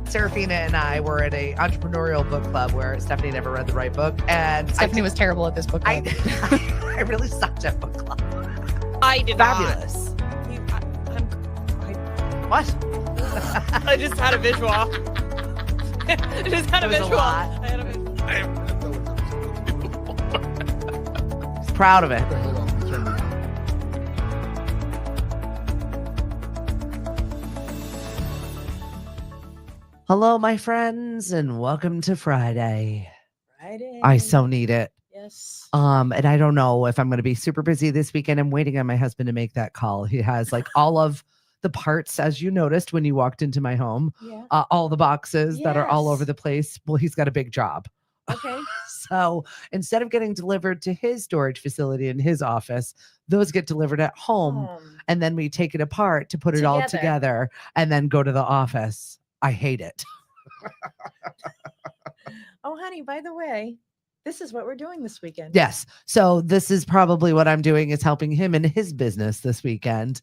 Serafina and I were at a entrepreneurial book club where Stephanie never read the right book, and Stephanie was terrible at this book club. I really sucked at book club. I did Fabulous. What? I just had a visual. I just had a It was a visual. lot. I had a visual. Proud of it. Hold on, turn me on. Hello, my friends, and welcome to Friday. Friday. I so need it. Yes. And I don't know if I'm going to be super busy this weekend. I'm waiting on my husband to make that call. He has like all of the parts, as you noticed when you walked into my home, Yeah. all the boxes that are all Yes. over the place. Well, he's got a big job. Okay. So instead of getting delivered to his storage facility in his office, those get delivered at home. And then we take it apart to put it all together and then go to the office. I hate it. Oh, honey, by the way, this is what we're doing this weekend. Yes. So this is probably what I'm doing, is helping him in his business this weekend.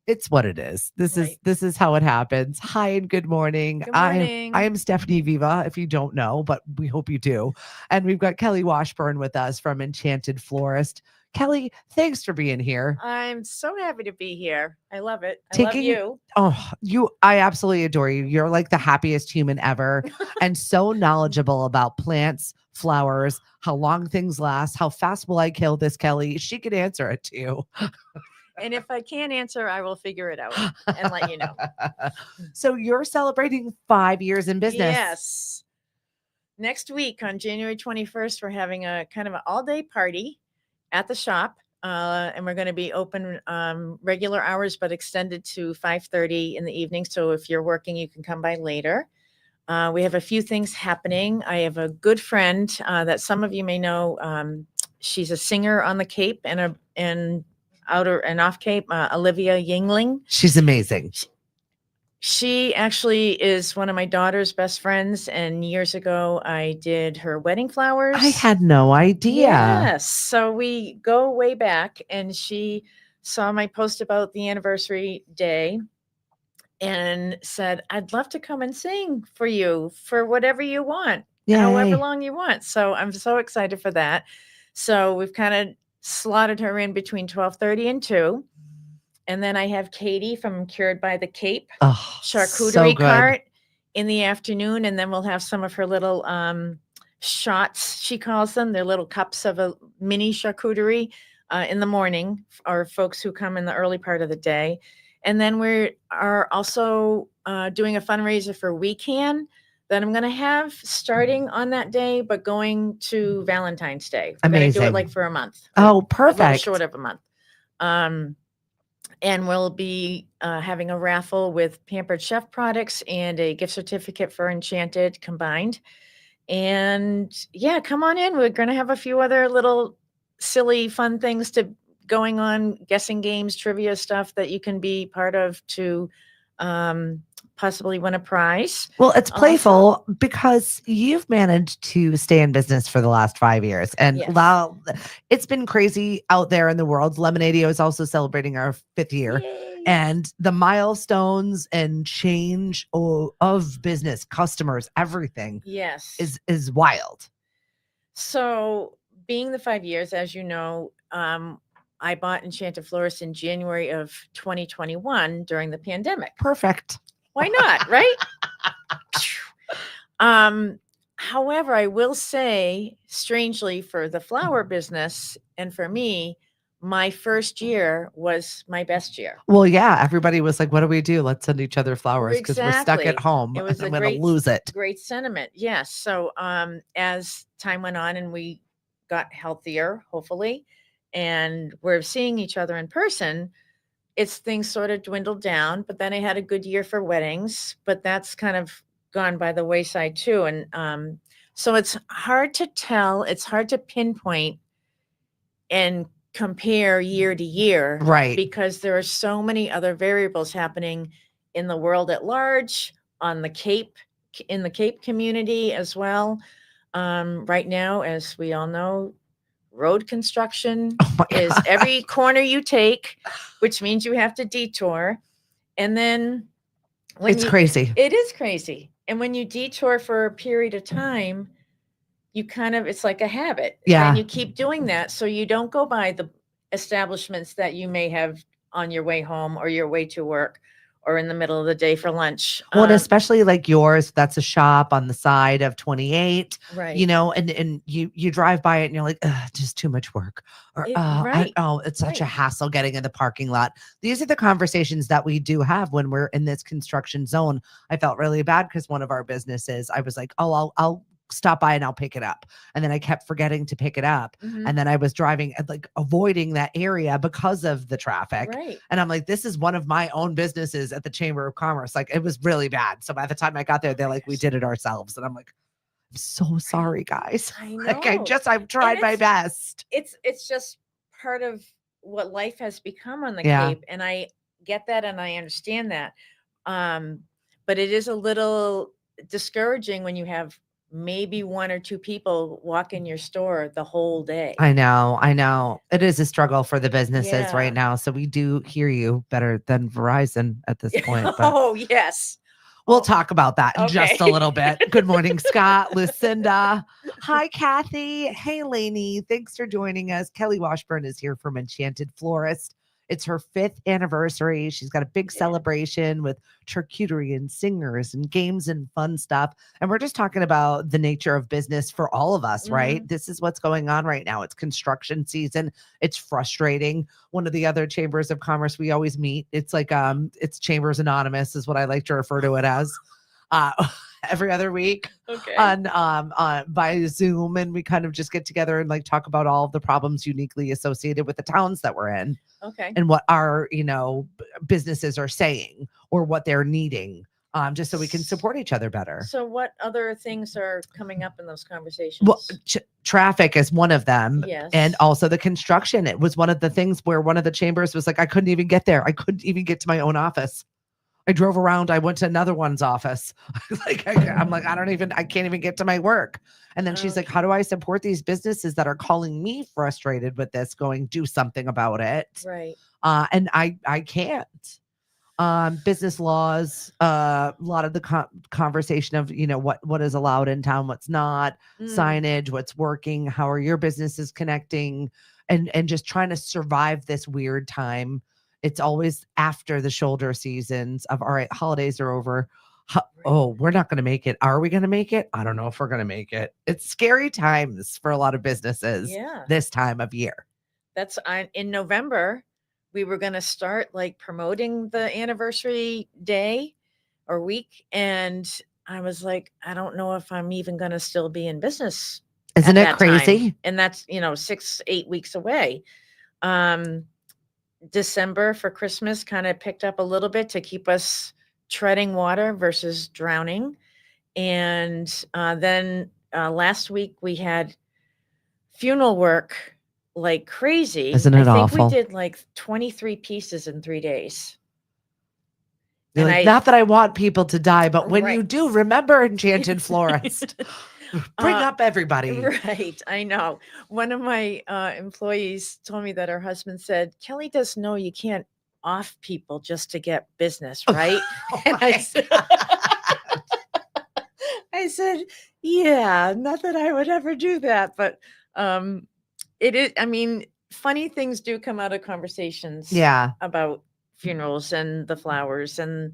It's what it is. This is how it happens. Hi and good morning. Good morning. I am Stephanie Viva, if you don't know, but we hope you do. And we've got Kelly Washburn with us from Enchanted Florist. Kelly, thanks for being here. I'm so happy to be here. I love it. I love you. I absolutely adore you. You're like the happiest human ever and so knowledgeable about plants, flowers, how long things last, how fast will I kill this, Kelly? She could answer it to you. And if I can't answer, I will figure it out and let you know. So you're celebrating 5 years in business. Yes. Next week on January 21st, we're having a kind of an all-day party at the shop. And we're going to be open regular hours, but extended to 5:30 in the evening. So if you're working, you can come by later. We have a few things happening. I have a good friend that some of you may know. She's a singer on the Cape and outer and off Cape, Olivia Yingling. She's amazing. She actually is one of my daughter's best friends. And years ago, I did her wedding flowers. I had no idea. Yes. So we go way back, and she saw my post about the anniversary day and said, I'd love to come and sing for you for whatever you want, however long you want. So I'm so excited for that. So we've kind of slotted her in between 12:30 and 2. And then I have Katie from Cured by the Cape charcuterie cart in the afternoon. And then we'll have some of her little shots, she calls them. They're little cups of a mini charcuterie in the morning, or folks who come in the early part of the day. And then we are also doing a fundraiser for We Can that I'm going to have starting on that day, but going to Valentine's Day. We're going to do it like for a month. Oh, perfect. A little short of a month. And we'll be having a raffle with Pampered Chef products and a gift certificate for Enchanted combined. And yeah, come on in. We're going to have a few other little silly, fun things going on, guessing games, trivia stuff that you can be part of to possibly win a prize. Well, it's playful because you've managed to stay in business for the last 5 years. And it's been crazy out there in the world. Lemonadio is also celebrating our 5th year. Yay. And the milestones and change of business, customers, everything is wild. So being the 5 years, as you know, I bought Enchanted Florist in January of 2021 during the pandemic. Perfect. Why not, right? However, I will say, strangely, for the flower business and for me, my first year was my best year. Well, yeah, everybody was like, what do we do? Let's send each other flowers because we're stuck at home. It was I'm going to lose it. Great sentiment. Yes. So as time went on and we got healthier, hopefully, and we're seeing each other in person, things sort of dwindled down. But then I had a good year for weddings, but that's kind of gone by the wayside too. And so it's hard to tell. It's hard to pinpoint and compare year to year, right? Because there are so many other variables happening in the world at large, on the Cape, in the Cape community as well. Right now, as we all know, road construction is every corner you take, which means you have to detour. And then when It's you crazy. it is crazy. And when you detour for a period of time, you kind of it's like a habit. And Yeah. you keep doing that so you don't go by the establishments that you may have on your way home or your way to work or in the middle of the day for lunch. Well, and especially like yours, that's a shop on the side of 28, Right. and you drive by it and you're like, ugh, just too much work. Or Right. it's such a Right. hassle getting in the parking lot. These are the conversations that we do have when we're in this construction zone. I felt really bad because one of our businesses, I was like, oh, I'll stop by and I'll pick it up. And then I kept forgetting to pick it up. Mhm. And then I was driving like avoiding that area because of the traffic. Right. And I'm like, this is one of my own businesses at the Chamber of Commerce. Like, it was really bad. So by the time I got there, they're like, we did it ourselves. And I'm like, I'm so sorry, guys. I Like, know. I've tried my best. It's just part of what life has become on the Yeah. Cape, and I get that and I understand that. But it is a little discouraging when you have maybe one or two people walk in your store the whole day. I know. It is a struggle for the businesses Yeah. right now. So we do hear you better than Verizon at this point. But Oh, yes. we'll Oh, talk about that in just a okay. little bit. Good morning, Scott, Lucinda. Hi, Kathy. Hey, Lainey. Thanks for joining us. Kelly Washburn is here from Enchanted Florist. It's her 5th anniversary. She's got a big Yeah. celebration with charcuterie and singers and games and fun stuff. And we're just talking about the nature of business for all of us, right? Mhm. This is what's going on right now. It's construction season. It's frustrating. One of the other chambers of commerce we always meet, it's like it's Chambers Anonymous is what I like to refer to it as. Uh every other week Okay. on by Zoom, and we kind of just get together and like talk about all of the problems uniquely associated with the towns that we're in Okay. and what our businesses are saying or what they're needing, just so we can support each other better. So what other things are coming up in those conversations? Well, traffic is one of them. Yes. And also the construction. It was one of the things where one of the chambers was like, I couldn't even get there. I couldn't even get to my own office. I drove around. I went to another one's office. I'm like, I can't even get to my work. And then she's like, how do I support these businesses that are calling me frustrated with this, going, do something about it? Right. And I can't. Business laws, a lot of the conversation of, what is allowed in town, what's not, signage, what's working, how are your businesses connecting, and just trying to survive this weird time. It's always after the shoulder seasons of, all right, holidays are over. Oh, we're not going to make it. Are we going to make it? I don't know if we're going to make it. It's scary times for a lot of businesses this time of year. That's in November. We were going to start like promoting the anniversary day or week. And I was like, I don't know if I'm even going to still be in business. Isn't it crazy? Time. And that's, 6-8 weeks away. December for Christmas kind of picked up a little bit to keep us treading water versus drowning. And then last week we had funeral work like crazy. Isn't it awful? I think we did like 23 pieces in 3 days. You're And like, not that I want people to die, but when Right. you do, remember Enchanted Florist. Bring up everybody. Right. I know. One of my employees told me that her husband said, Kelly does know you can't off people just to get business, right? And I said, yeah, not that I would ever do that, but it is, funny things do come out of conversations about funerals and the flowers and,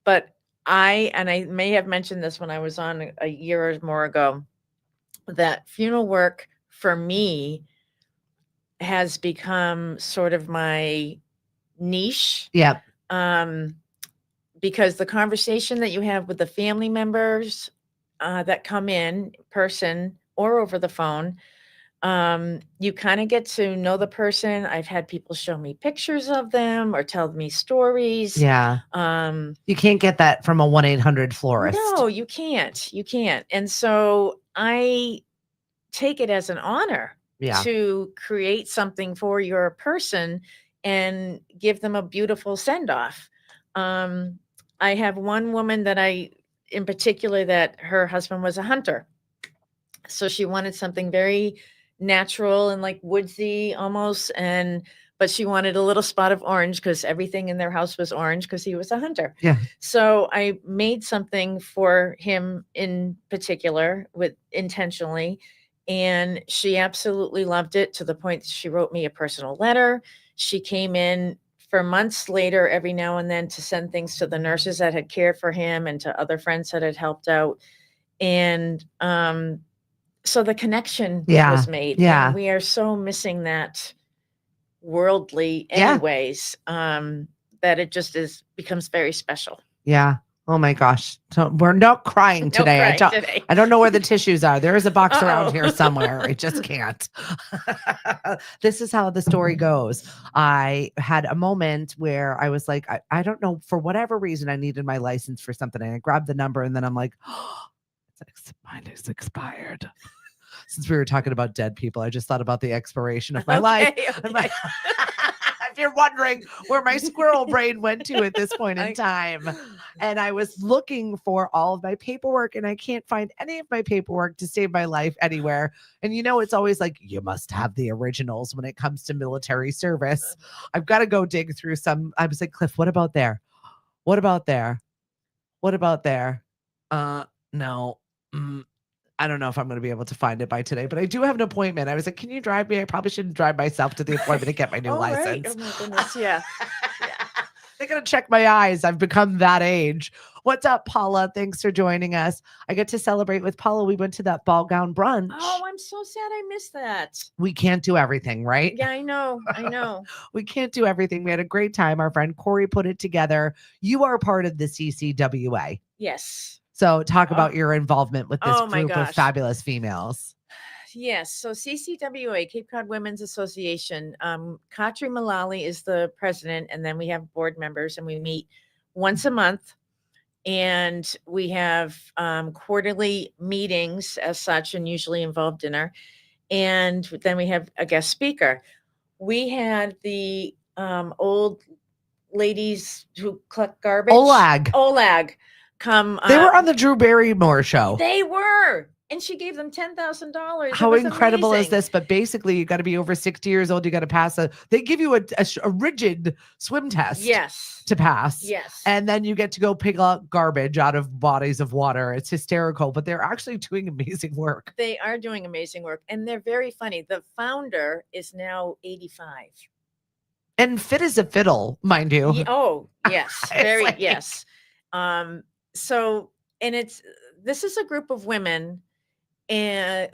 but I may have mentioned this when I was on a year or more ago, that funeral work for me has become sort of my niche. Yep. Because the conversation that you have with the family members that come in person or over the phone, you kind of get to know the person. I've had people show me pictures of them or tell me stories. Yeah. You can't get that from a 1-800 florist. No, you can't. You can't. And so I take it as an honor to create something for your person and give them a beautiful send-off. I have one woman that in particular, that her husband was a hunter. So she wanted something very natural and like woodsy almost, but she wanted a little spot of orange because everything in their house was orange because he was a hunter. Yeah. So I made something for him in particular with intentionally, and she absolutely loved it to the point that she wrote me a personal letter. She came in for months later every now and then to send things to the nurses that had cared for him and to other friends that had helped out. And so the connection was made. Yeah. And we are so missing that worldly Yeah. anyways, that it just becomes very special. Yeah. Oh my gosh. So we're not crying No today. crying today. I don't know where the tissues are. There is a box around Uh-oh. here somewhere. I just can't. This is how the story goes. I had a moment where I was like, I don't know, for whatever reason, I needed my license for something. And I grabbed the number and then I'm like, oh, mine is expired. Since we were talking about dead people, I just thought about the expiration of my life. I'm like, if you're wondering where my squirrel brain went to at this point in time. And I was looking for all of my paperwork and I can't find any of my paperwork to save my life anywhere. And it's always like, you must have the originals when it comes to military service. I've got to go dig through some. I was like, Cliff, what about there? What about there? What about there? No. I don't know if I'm going to be able to find it by today, but I do have an appointment. I was like, can you drive me? I probably shouldn't drive myself to the appointment to get my new license. Right. Oh my goodness. Yeah. They're going to check my eyes. I've become that age. What's up, Paula? Thanks for joining us. I get to celebrate with Paula. We went to that ball gown brunch. Oh, I'm so sad I missed that. We can't do everything, right? Yeah, I know. We can't do everything. We had a great time. Our friend Corey put it together. You are part of the CCWA. Yes. So talk about your involvement with this group of fabulous females. Yes. So CCWA, Cape Cod Women's Association, Katri Malali is the president, and then we have board members, and we meet once a month, and we have quarterly meetings as such, and usually involve dinner. And then we have a guest speaker. We had the old ladies who collect garbage. Olag. Come. They were on the Drew Barrymore show. They were. And she gave them $10,000. How incredible is this? But basically, you got to be over 60 years old. You got to pass they give you a rigid swim test. Yes. To pass. Yes. And then you get to go pick up garbage out of bodies of water. It's hysterical, but they're actually doing amazing work. They are doing amazing work. And they're very funny. The founder is now 85. And fit as a fiddle, mind you. Oh, yes. Very, yes. So, and this is a group of women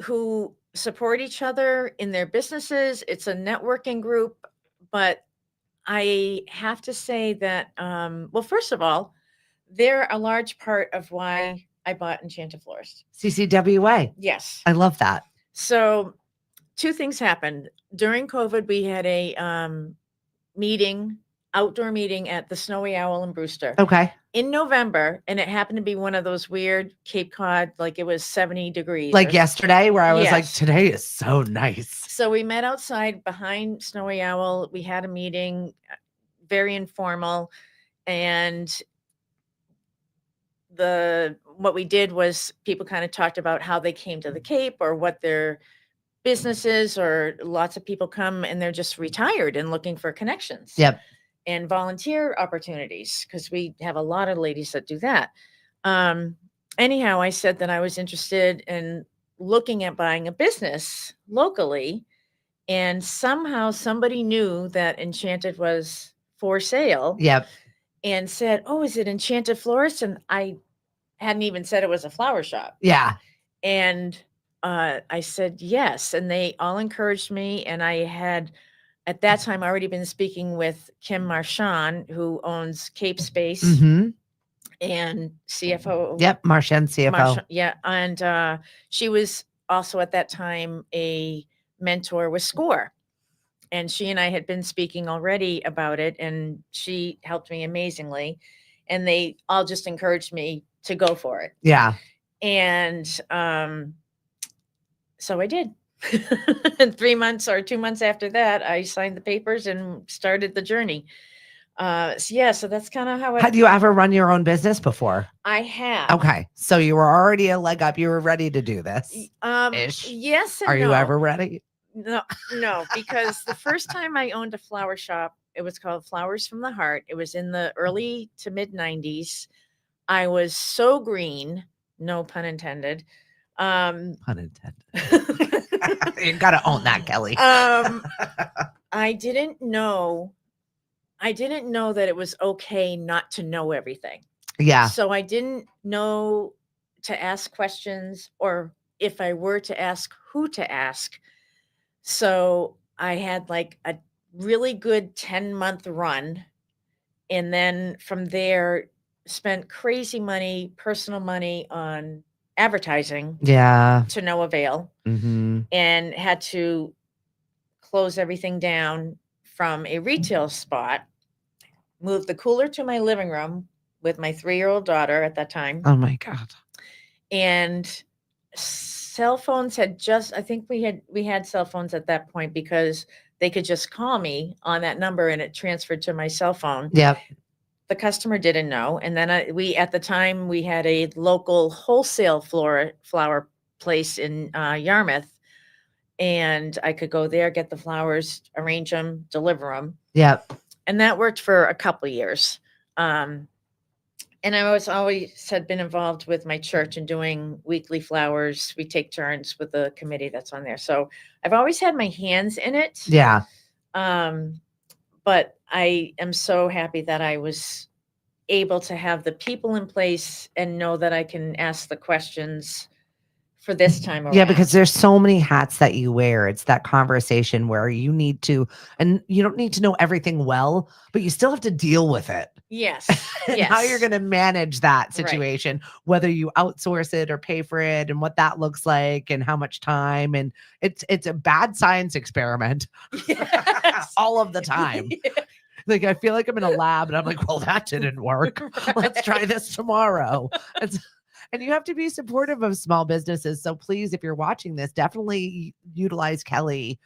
who support each other in their businesses. It's a networking group, but I have to say that, well, first of all, they're a large part of why I bought Enchanted Florist. CCWA. Yes. I love that. So 2 things happened. During COVID, we had a outdoor meeting at the Snowy Owl in Brewster. Okay. In November, and it happened to be one of those weird Cape Cod, like it was 70 degrees. Like yesterday, where I was like, today is so nice. So we met outside behind Snowy Owl. We had a meeting, very informal. And what we did was people kind of talked about how they came to the Cape or what their business is, or lots of people come and they're just retired and looking for connections. Yep. And volunteer opportunities, because we have a lot of ladies that do that. Anyhow, I said that I was interested in looking at buying a business locally, and somehow somebody knew that Enchanted was for sale. Yep. And said, "Oh, is it Enchanted Florist?" And I hadn't even said it was a flower shop. Yeah. And I said yes, and they all encouraged me, and I had at that time already been speaking with Kim Marchand, who owns Cape Space and CFO. Yep, Marchand CFO. Yeah, and she was also at that time a mentor with SCORE. And she and I had been speaking already about it, and she helped me amazingly. And they all just encouraged me to go for it. Yeah. And so I did. And 3 months or 2 months after that, I signed the papers and started the journey. So that's kind of how it. Had you ever run your own business before? I have. Okay. So you were already a leg up. You were ready to do this. Yes. And Are you no. ever ready? No, no, because the first time I owned a flower shop, it was called Flowers from the Heart. It was in the early to mid 90s. I was so green, no pun intended. Pun intended. You gotta own that, Kelly. I didn't know that it was okay not to know everything. Yeah. So I didn't know to ask questions, or if I were to ask, who to ask. So I had like a really good 10-month run. And then from there, spent crazy money, personal money on advertising Yeah. to no avail, Mm-hmm. and had to close everything down from a retail spot, moved the cooler to my living room with my 3-year-old daughter at that time. Oh my God. And cell phones had just, I think we had cell phones at that point, because they could just call me on that number and it transferred to my cell phone. Yep. The customer didn't know. And then at the time we had a local wholesale flower place in Yarmouth, and I could go there, get the flowers, arrange them, deliver them. Yep. And that worked for a couple of years. And I always had been involved with my church and doing weekly flowers. We take turns with the committee that's on there. So I've always had my hands in it. Yeah. But I am so happy that I was able to have the people in place and know that I can ask the questions for this time around. Yeah, because there's so many hats that you wear. It's that conversation where you need to, and you don't need to know everything well, but you still have to deal with it. Yes. And yes. how you're going to manage that Right. situation, whether you outsource it or pay for it, and what that looks like and how much time. And it's a bad science experiment Yes. all of the time. Yeah. Like, I feel like I'm in a lab and I'm like, well, that didn't work. Let's try this tomorrow. And you have to be supportive of small businesses. So please, if you're watching this, definitely utilize Kelly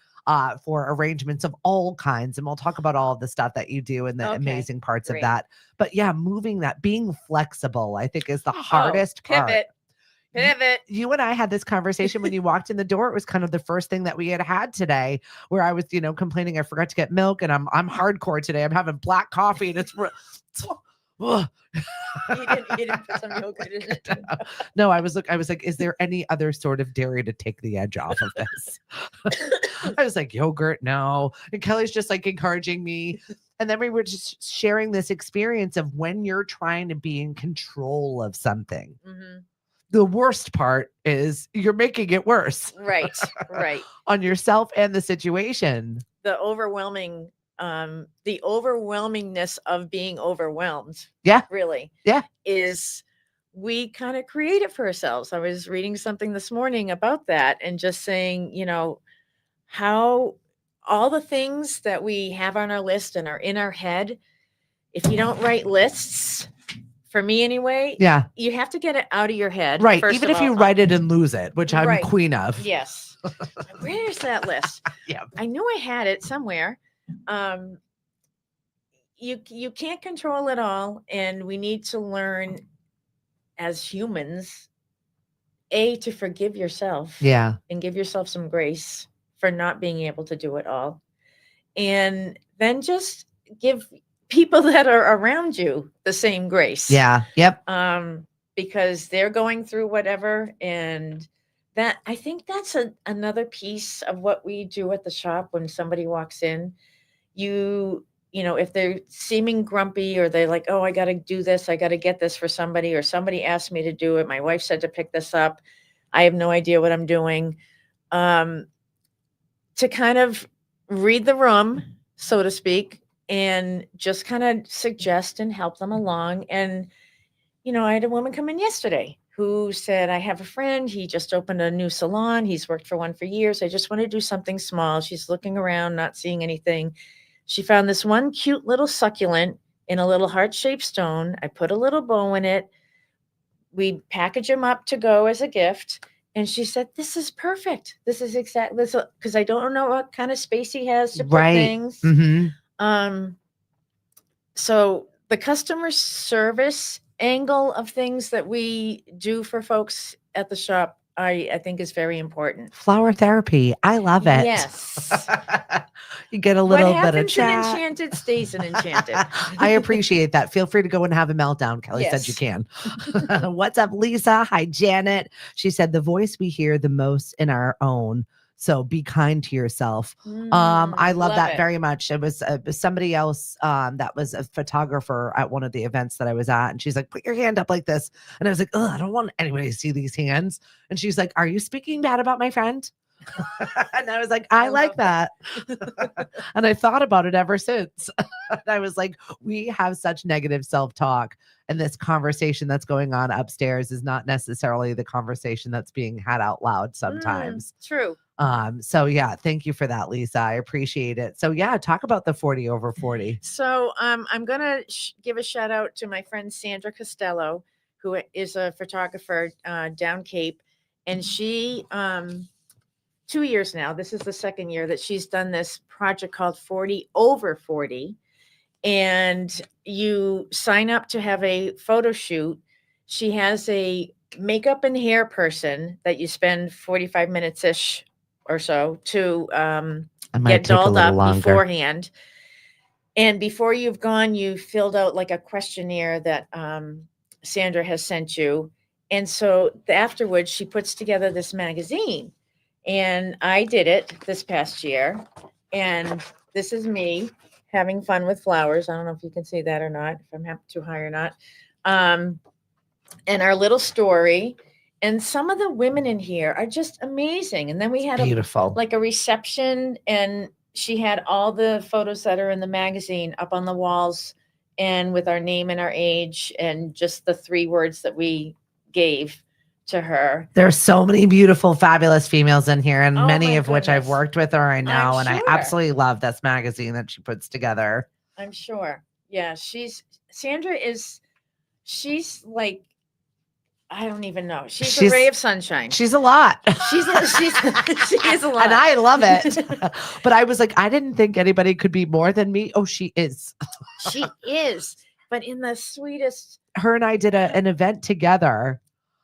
for arrangements of all kinds. And we'll talk about all of the stuff that you do and the amazing parts great. of that. But yeah, being flexible, I think, is the hardest part. Pivot. You and I had this conversation when you walked in the door. It was kind of the first thing that we had today, where I was, complaining I forgot to get milk, and I'm hardcore today. I'm having black coffee, and it's You didn't put some yogurt in it. No, I was like, is there any other sort of dairy to take the edge off of this? I was like, yogurt, no. And Kelly's just like encouraging me. And then we were just sharing this experience of when you're trying to be in control of something. Mm-hmm. The worst part is you're making it worse. Right. On yourself and the situation. The overwhelmingness of being overwhelmed. Yeah. Really. Yeah. Is we kind of create it for ourselves. I was reading something this morning about that, and just saying, how all the things that we have on our list and are in our head, if you don't write lists, for me anyway, yeah, you have to get it out of your head. Right. Even if you write it and lose it, which I'm queen of. Yes. Where's that list? Yeah. I knew I had it somewhere. You can't control it all. And we need to learn as humans, to forgive yourself. Yeah. And give yourself some grace for not being able to do it all. And then just give people that are around you the same grace. Yeah. Yep. Because they're going through whatever. And that, I think that's another piece of what we do at the shop. When somebody walks in, if they're seeming grumpy, or they're like, oh, I got to do this, I got to get this for somebody, or somebody asked me to do it, my wife said to pick this up, I have no idea what I'm doing, to kind of read the room, so to speak, and just kind of suggest and help them along. And, I had a woman come in yesterday who said, I have a friend, he just opened a new salon, he's worked for one for years, I just want to do something small. She's looking around, not seeing anything. She found this one cute little succulent in a little heart-shaped stone. I put a little bow in it. We package them up to go as a gift. And she said, this is perfect. This is exactly this, because I don't know what kind of space he has to put things. Mm-hmm. So the customer service angle of things that we do for folks at the shop, I think is very important. Flower therapy. I love it. Yes. You get a What little bit of happens in chat. Enchanted stays in Enchanted. I appreciate that. Feel free to go and have a meltdown. Kelly said you Yes. can. What's up, Lisa? Hi, Janet. She said the voice we hear the most in our own. So be kind to yourself. I love that it. very much. It was somebody else that was a photographer at one of the events that I was at, and she's like, "Put your hand up like this," and I was like, "Oh, I don't want anybody to see these hands." And she's like, "Are you speaking bad about my friend?" And I was like, I like that. And I thought about it ever since. And I was like, we have such negative self-talk, and this conversation that's going on upstairs is not necessarily the conversation that's being had out loud sometimes. True. So yeah, thank you for that, Lisa. I appreciate it. So yeah, talk about the 40 over 40. So I'm gonna give a shout out to my friend Sandra Costello, who is a photographer down Cape, and she 2 years now. This is the second year that she's done this project called 40 over 40, and you sign up to have a photo shoot. She has a makeup and hair person that you spend 45 minutes ish or so to get dolled up beforehand. And before you've gone, you filled out like a questionnaire that Sandra has sent you. And so afterwards, she puts together this magazine. And I did it this past year. And this is me having fun with flowers. I don't know if you can see that or not, if I'm up too high or not. And our little story. And some of the women in here are just amazing. And then we had beautiful, like a reception, and she had all the photos that are in the magazine up on the walls, and with our name and our age and just the 3 words that we gave to her. There's so many beautiful, fabulous females in here, and many of which I've goodness. worked with her, I know, and I sure. absolutely love this magazine that she puts together. I'm sure. Yeah, Sandra is, she's like, I don't even know. She's a ray of sunshine. She's a lot. She is a lot. And I love it. But I was like, I didn't think anybody could be more than me. Oh, she is. She is. But in the sweetest. Her and I did an event together.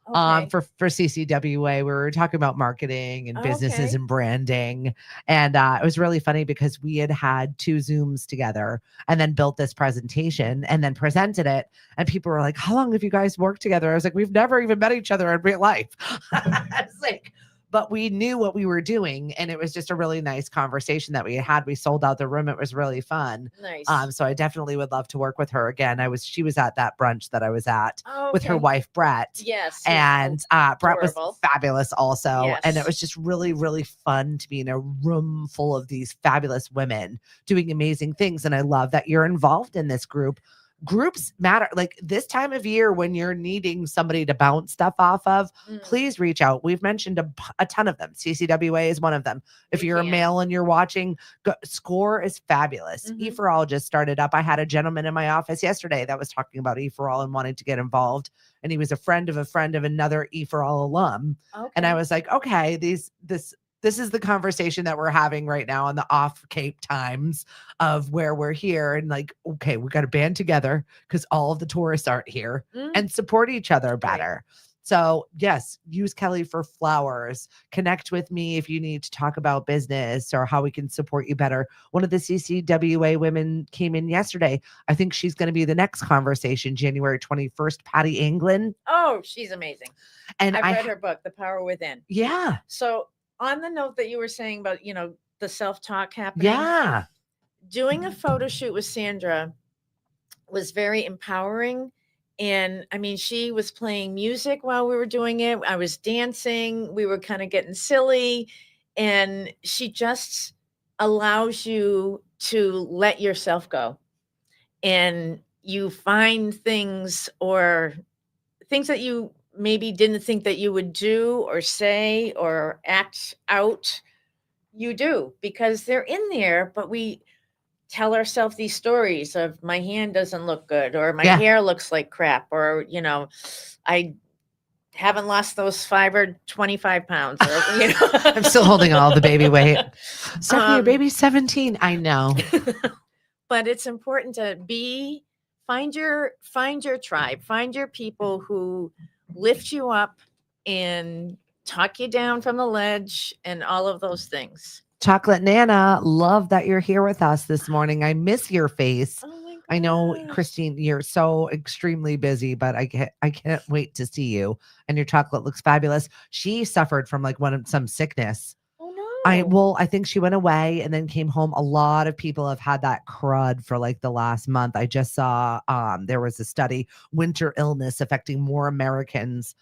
Okay. For CCWA, we were talking about marketing and businesses Okay. and branding, and it was really funny because we had 2 Zooms together and then built this presentation and then presented it, and people were like, "How long have you guys worked together?" I was like, "We've never even met each other in real life." I was like, but we knew what we were doing, and it was just a really nice conversation that we had. We sold out the room. It was really fun. Nice. So I definitely would love to work with her again. She was at that brunch that I was at with her wife, Brett. Yes. And Brett was fabulous also. Yes. And it was just really, really fun to be in a room full of these fabulous women doing amazing things. And I love that you're involved in this group. Groups matter. Like this time of year when you're needing somebody to bounce stuff off of, please reach out. We've mentioned a ton of them. CCWA is one of them. If you're a male and you're watching, SCORE is fabulous. E4All just started up. I had a gentleman in my office yesterday that was talking about E4All and wanting to get involved. And he was a friend of another E4All alum. Okay. And I was like, okay, this is the conversation that we're having right now on the off Cape times of where we're here. And like, okay, we got to band together because all of the tourists aren't here and support each other better. Right. So yes, use Kelly for flowers. Connect with me if you need to talk about business or how we can support you better. One of the CCWA women came in yesterday. I think she's going to be the next conversation, January 21st, Patty England. Oh, she's amazing. And I've read her book, The Power Within. Yeah. So on the note that you were saying about, the self-talk happening. Yeah. Doing a photo shoot with Sandra was very empowering. And I mean, she was playing music while we were doing it. I was dancing. We were kind of getting silly. And she just allows you to let yourself go. And you find things that you maybe didn't think that you would do or say or act out. You do, because they're in there, but we tell ourselves these stories of my hand doesn't look good, or my hair looks like crap, or, I haven't lost those 5 or 25 pounds. Or, I'm still holding all the baby weight. Stephanie, your baby's 17. I know. But it's important to find your tribe, find your people who lift you up and talk you down from the ledge and all of those things. Chocolate Nana, love that you're here with us this morning. I miss your face. Oh my I know, gosh. Christine, you're so extremely busy, but I can't wait to see you. And your chocolate looks fabulous. She suffered from like some sickness. Oh no. I think she went away and then came home. A lot of people have had that crud for like the last month. I just saw there was a study, winter illness affecting more Americans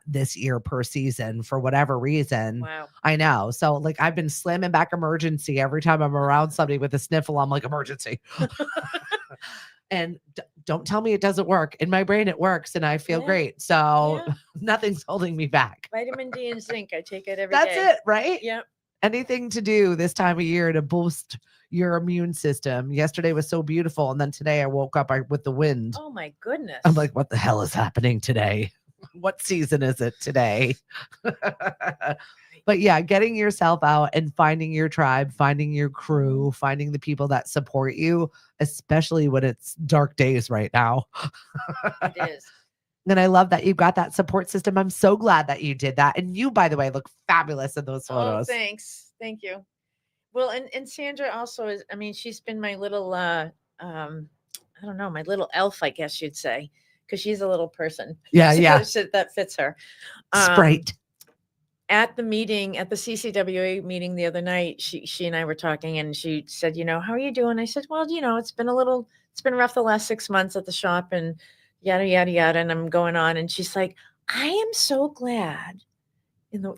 this year per season for whatever reason. Wow. I know. So like I've been slamming back emergency every time I'm around somebody with a sniffle. I'm like emergency. And don't tell me it doesn't work. In my brain, it works and I feel Yeah. great. So Yeah. nothing's holding me back. Vitamin D and zinc. I take it every day. That's it, right? Yep. Anything to do this time of year to boost your immune system. Yesterday was so beautiful. And then today I woke up with the wind. Oh my goodness. I'm like, what the hell is happening today? What season is it today? But yeah, getting yourself out and finding your tribe, finding your crew, finding the people that support you, especially when it's dark days right now. It is. And I love that you've got that support system. I'm so glad that you did that. And you, by the way, look fabulous in those Oh, photos. thanks. Thank you. Well, and Sandra also is, I mean, she's been my little I don't know, my little elf, I guess you'd say, because she's a little person. Yeah, So yeah. that fits her. Sprite. At the meeting, at the CCWA meeting the other night, she and I were talking and she said, how are you doing? I said, well, it's been rough the last 6 months at the shop and yada, yada, yada. And I'm going on. And she's like, I am so glad.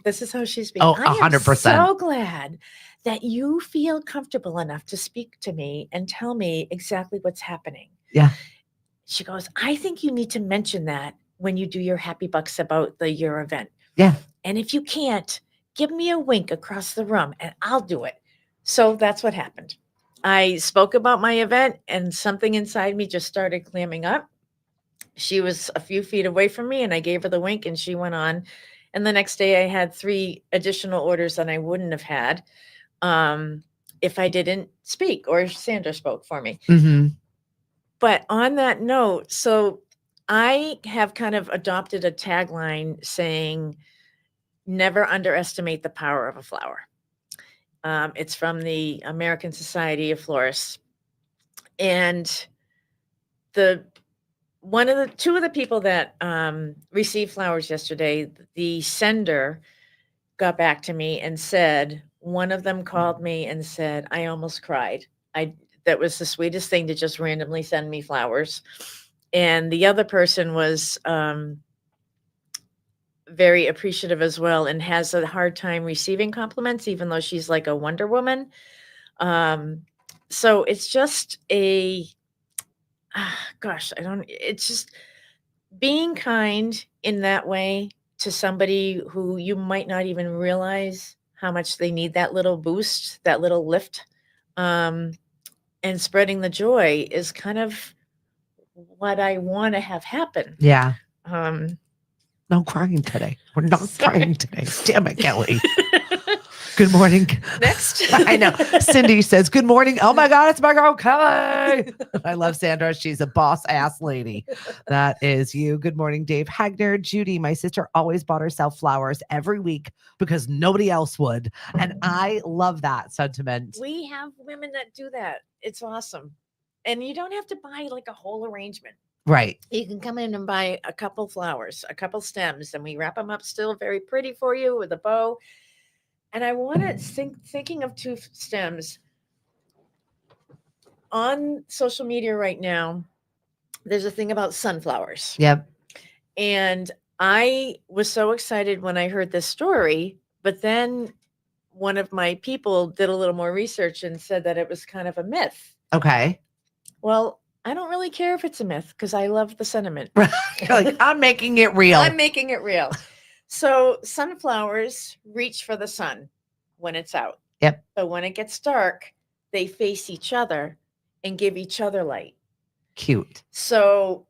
This is how she's speaking. Oh, I am 100%. so glad that you feel comfortable enough to speak to me and tell me exactly what's happening. Yeah. She goes, I think you need to mention that when you do your happy bucks about your event. Yeah. And if you can't, give me a wink across the room and I'll do it. So that's what happened. I spoke about my event and something inside me just started clamming up. She was a few feet away from me and I gave her the wink and she went on. And the next day I had 3 additional orders that I wouldn't have had if I didn't speak or Sandra spoke for me. Mm-hmm. But on that note, so I have kind of adopted a tagline saying, never underestimate the power of a flower. It's from the American Society of Florists. And two of the people that received flowers yesterday, the sender got back to me and said, one of them called me and said, I almost cried. That was the sweetest thing to just randomly send me flowers. And the other person was very appreciative as well and has a hard time receiving compliments, even though she's like a Wonder Woman. So it's just it's just being kind in that way to somebody who you might not even realize how much they need that little boost, that little lift. And spreading the joy is kind of what I want to have happen. Yeah. No crying today. We're not crying today. Damn it, Kelly. Good morning. Next. I know. Cindy says, good morning. Oh my God, it's my girl, Kelly. I love Sandra. She's a boss ass lady. That is you. Good morning, Dave Hagner. Judy, my sister always bought herself flowers every week because nobody else would. And I love that sentiment. We have women that do that. It's awesome. And you don't have to buy like a whole arrangement. Right. You can come in and buy a couple flowers, a couple stems, and we wrap them up still very pretty for you with a bow. And I want to thinking of 2 stems on social media right now. There's a thing about sunflowers. Yep. And I was so excited when I heard this story, but then one of my people did a little more research and said that it was kind of a myth. Okay. Well, I don't really care if it's a myth because I love the sentiment. Like, I'm making it real. I'm making it real. So sunflowers reach for the sun when it's out. Yep. But when it gets dark, they face each other and give each other light. Cute. So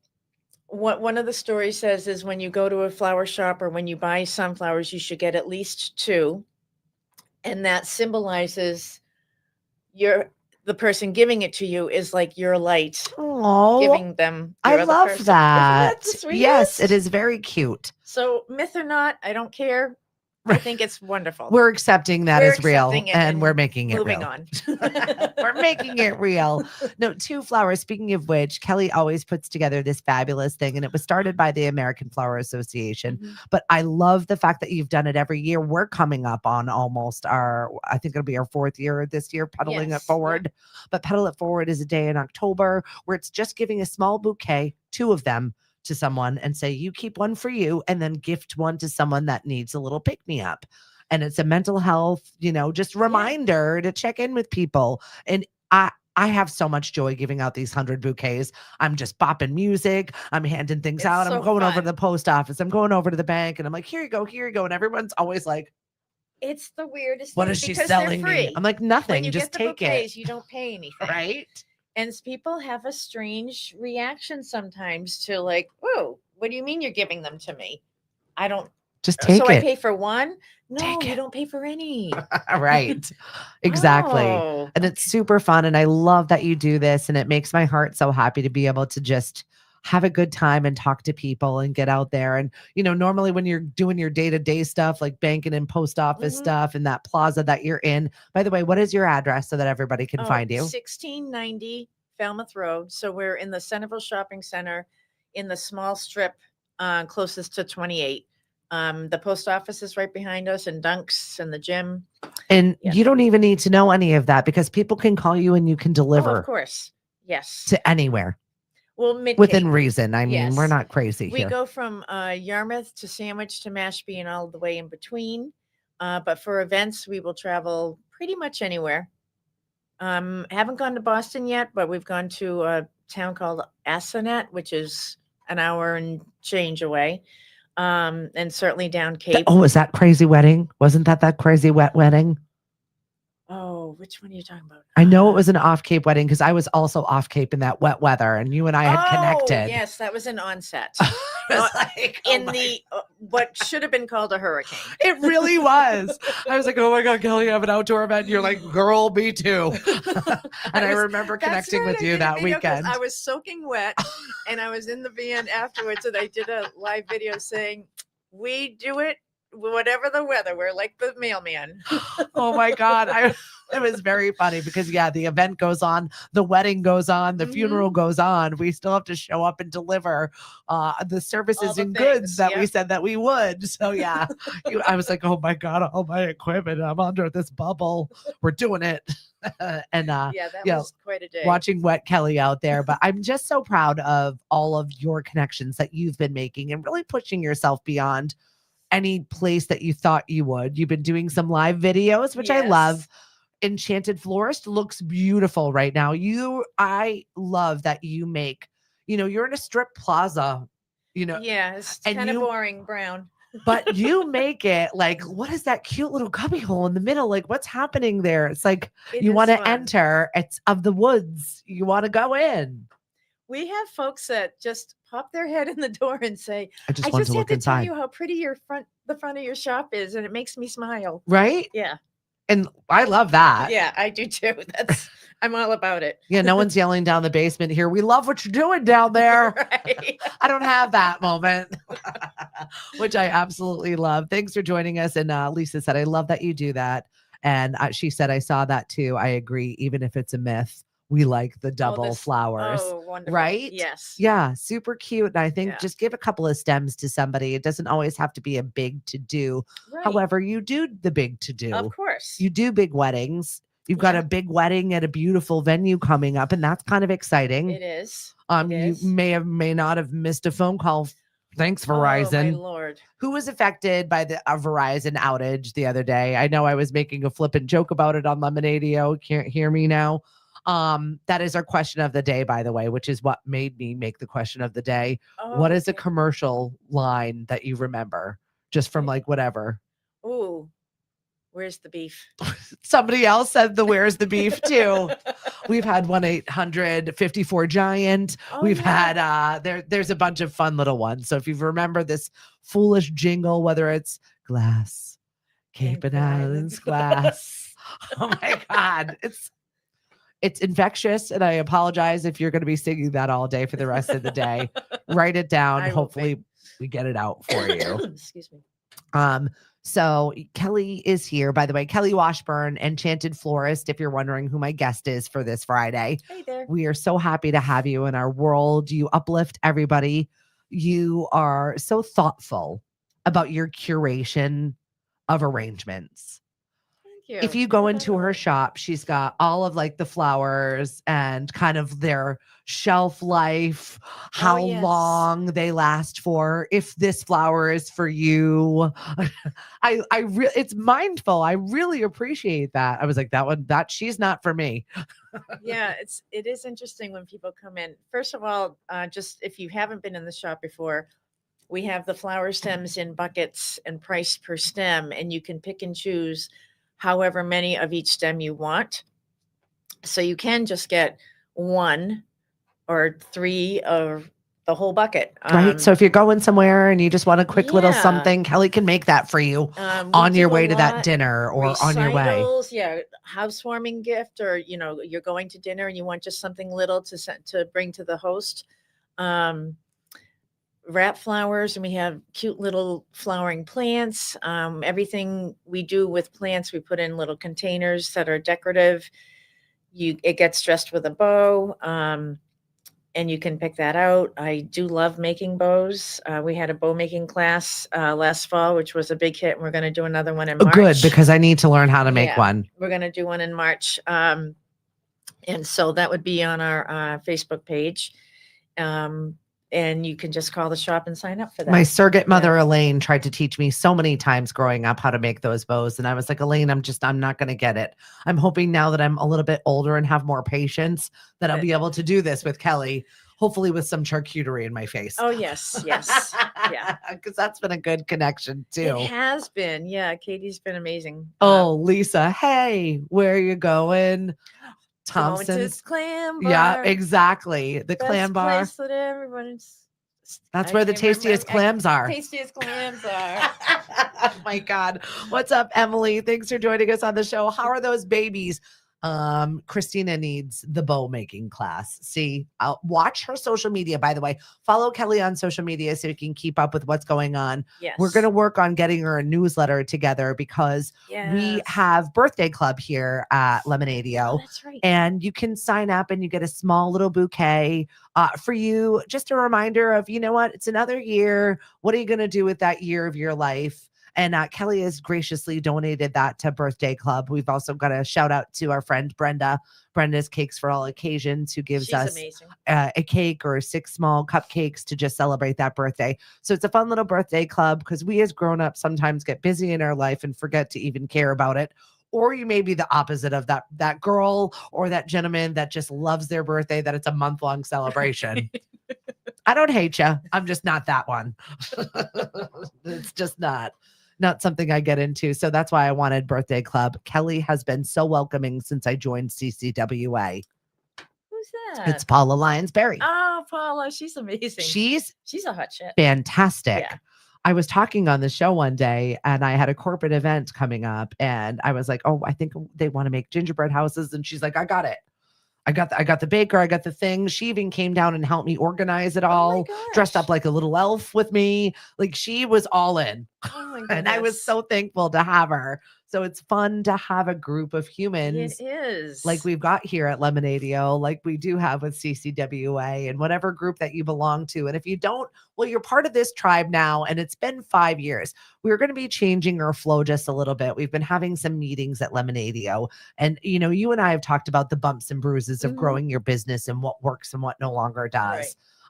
what one of the stories says is when you go to a flower shop or when you buy sunflowers, you should get at least 2. And that symbolizes the person giving it to you is like your light. Oh, giving them. I love person. that. Isn't that the Yes, sweetest? it is very cute. So myth or not, I don't care. I think it's wonderful. We're accepting that We're as real, accepting it and we're and making it moving real. on. We're making it real. No, two flowers. Speaking of which, Kelly always puts together this fabulous thing, and it was started by the American Flower Association. Mhm. But I love the fact that you've done it every year. We're coming up on almost I think it'll be our 4th year this year, pedaling it Yes, yeah. forward. But Pedal It Forward is a day in October where it's just giving a small bouquet, 2 of them, to someone and say, you keep one for you, and then gift one to someone that needs a little pick me up. And it's a mental health, just reminder to check in with people. And I have so much joy giving out these 100 bouquets. I'm just bopping music. I'm handing things It's out. I'm so going over to fun. the post office. I'm going over to the bank, and I'm like, here you go, here you go. And everyone's always like, It's the weirdest what thing is she because they're selling me? free. I'm like, When nothing. you Just get the take bouquets, it. you don't pay anything. Right? And people have a strange reaction sometimes to like, "Whoa, what do you mean you're giving them to me? I don't Just take so I it. pay for one? No, Take you it. don't pay for any." Right. Exactly. Oh, And it's super fun. And I love that you do this. And it makes my heart so happy to be able to just have a good time and talk to people and get out there. And, normally when you're doing your day to day stuff, like banking and post office Mhm. stuff and that plaza that you're in, by the way, what is your address so that everybody can find you? 1690 Falmouth Road. So we're in the Centerville Shopping Center in the small strip closest to 28. The post office is right behind us, and Dunks and the gym. And Yeah. you don't even need to know any of that because people can call you and you can Oh, deliver of course. Yes. to anywhere Well, mid within reason. I mean, we're Yes. not crazy We here. go from Yarmouth to Sandwich to Mashpee and all the way in between. But for events, we will travel pretty much anywhere. Haven't gone to Boston yet, but we've gone to a town called Asenet, which is an hour and change away. And certainly down Cape. Oh, was that crazy wedding? Wasn't that crazy wet wedding? Oh, which one are you talking about? I know it was an off Cape wedding because I was also off Cape in that wet weather, and you and I had connected. Yes, that was an onset. It was like, in the what should have been called a hurricane. It really was. I was like, oh my God, Kelly, you have an outdoor event. And you're like, girl, me too. And I remember connecting with you that weekend. I was soaking wet and I was in the van afterwards, and I did a live video saying, we do it whatever the weather. We're like the mailman. Oh my God. It was very funny because the event goes on, the wedding goes on, the funeral goes on. We still have to show up and deliver the services and goods that we said that we would. So I was like, oh my God, all my equipment, I'm under this bubble. We're doing it. And that was quite a day. Watching Wet Kelly out there. But I'm just so proud of all of your connections that you've been making and really pushing yourself beyond any place that you thought you would. You've been doing some live videos, which I love. Enchanted Florist looks beautiful right now. I love that you make, you're in a strip plaza, it's kind of boring brown. But you make it like, what is that cute little cubby hole in the middle? Like, what's happening there? It's like you want to enter. It's of the woods. You want to go in. We have folks that just pop their head in the door and say, I just want to look inside. Tell you how pretty the front of your shop is, and it makes me smile. Right? Yeah. And I love that. Yeah, I do too. I'm all about it. Yeah, no one's yelling down the basement here. We love what you're doing down there. Right. I don't have that moment, which I absolutely love. Thanks for joining us. And Lisa said, I love that you do that. And she said, I saw that too. I agree. Even if it's a myth, we like the double flowers. Oh, wonderful. Right? Yes. Yeah, super cute. And I think just give a couple of stems to somebody. It doesn't always have to be a big to do. Right. However, you do the big to do. Of course. You do big weddings. You've got a big wedding at a beautiful venue coming up, and that's kind of exciting. It is. You may not have missed a phone call. Thanks, Verizon. Oh, my Lord. Who was affected by the Verizon outage the other day? I know I was making a flippant joke about it on Lemonadio. Can't hear me now. That is our question of the day, by the way, which is what made me make the question of the day. What is a commercial line that you remember just from like whatever? Ooh, where's the beef? Somebody else said the where's the beef too. We've had 1-800-54-GIANT. We've had there's a bunch of fun little ones. So if you remember this foolish jingle, whether it's glass, Cape and Islands glass. Oh my God. It's infectious, and I apologize if you're going to be singing that all day for the rest of the day. Write it down. Hopefully we get it out for you. Excuse me. So Kelly is here, by the way. Kelly Washburn, Enchanted Florist, if you're wondering who my guest is for this Friday. Hey there. We are so happy to have you in our world. You uplift everybody. You are so thoughtful about your curation of arrangements. Thank you. If you go into her shop, she's got all of like the flowers and kind of their shelf life, how yes. long they last for, if this flower is for you. It's mindful. I really appreciate that. I was like, that she's not for me. Yeah, it is interesting when people come in. First of all, just if you haven't been in the shop before, we have the flower stems in buckets and priced per stem, and you can pick and choose however many of each stem you want. So you can just get one or three of the whole bucket. Right. So if you're going somewhere and you just want a quick little Yeah. something, Kelly can make that for you we on your do a way to that lot. dinner or on your way. Recitals, yeah, housewarming gift, or you're going to dinner and you want just something little to bring to the host. Wrap flowers, and we have cute little flowering plants. Everything we do with plants, we put in little containers that are decorative. It gets dressed with a bow, and you can pick that out. I do love making bows. We had a bow making class last fall, which was a big hit, and we're going to do another one in March. Good, because I need to learn how to make one. We're going to do one in March, and so that would be on our Facebook page. And you can just call the shop and sign up for that. My surrogate mother, Elaine, tried to teach me so many times growing up how to make those bows. And I was like, Elaine, I'm not going to get it. I'm hoping now that I'm a little bit older and have more patience that I'll be able to do this with Kelly, hopefully with some charcuterie in my face. Oh, yes. Yes. Yeah. Because that's been a good connection too. It has been. Yeah. Katie's been amazing. Oh, Lisa. Hey, where are you going? Thompson's Clam Bar. Yeah, exactly. The clam bar. Place that everyone's. That's where the tastiest clams are. Tastiest clams are. Oh my God. What's up, Emily? Thanks for joining us on the show. How are those babies? Christina needs the bow making class. See, I'll watch her social media, by the way. Follow Kelly on social media so you can keep up with what's going on. Yes. We're going to work on getting her a newsletter together because we have birthday club here at Lemonadio. Oh, that's right. And you can sign up and you get a small little bouquet for you. Just a reminder of, you know what? It's another year. What are you going to do with that year of your life? And Kelly has graciously donated that to Birthday Club. We've also got a shout out to our friend Brenda, Brenda's Cakes for All Occasions, who gives us a cake or 6 small cupcakes to just celebrate that birthday. So it's a fun little birthday club because we as grown-ups sometimes get busy in our life and forget to even care about it. Or you may be the opposite of that girl or that gentleman that just loves their birthday, that it's a month-long celebration. I don't hate you. I'm just not that one. It's just not something I get into. So that's why I wanted Birthday Club. Kelly has been so welcoming since I joined CCWA. Who's that? It's Paula Lyons-Berry. Oh, Paula. She's amazing. She's a hot shit. Fantastic. Yeah. I was talking on the show one day and I had a corporate event coming up and I was like, oh, I think they want to make gingerbread houses. And she's like, I got it. I got the baker. I got the thing. She even came down and helped me organize it all, dressed up like a little elf with me. Like she was all in. Oh my And I was so thankful to have her. So it's fun to have a group of humans. It is. Like we've got here at Lemonadio, like we do have with CCWA and whatever group that you belong to. And if you don't, well, you're part of this tribe now. And it's been 5 years. We're going to be changing our flow just a little bit. We've been having some meetings at Lemonadio. And, you know, you and I have talked about the bumps and bruises of growing your business and what works and what no longer does.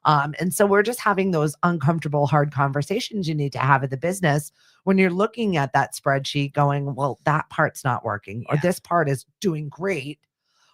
Right. And so we're just having those uncomfortable, hard conversations you need to have at the business when you're looking at that spreadsheet going, well, that part's not working or this part is doing great.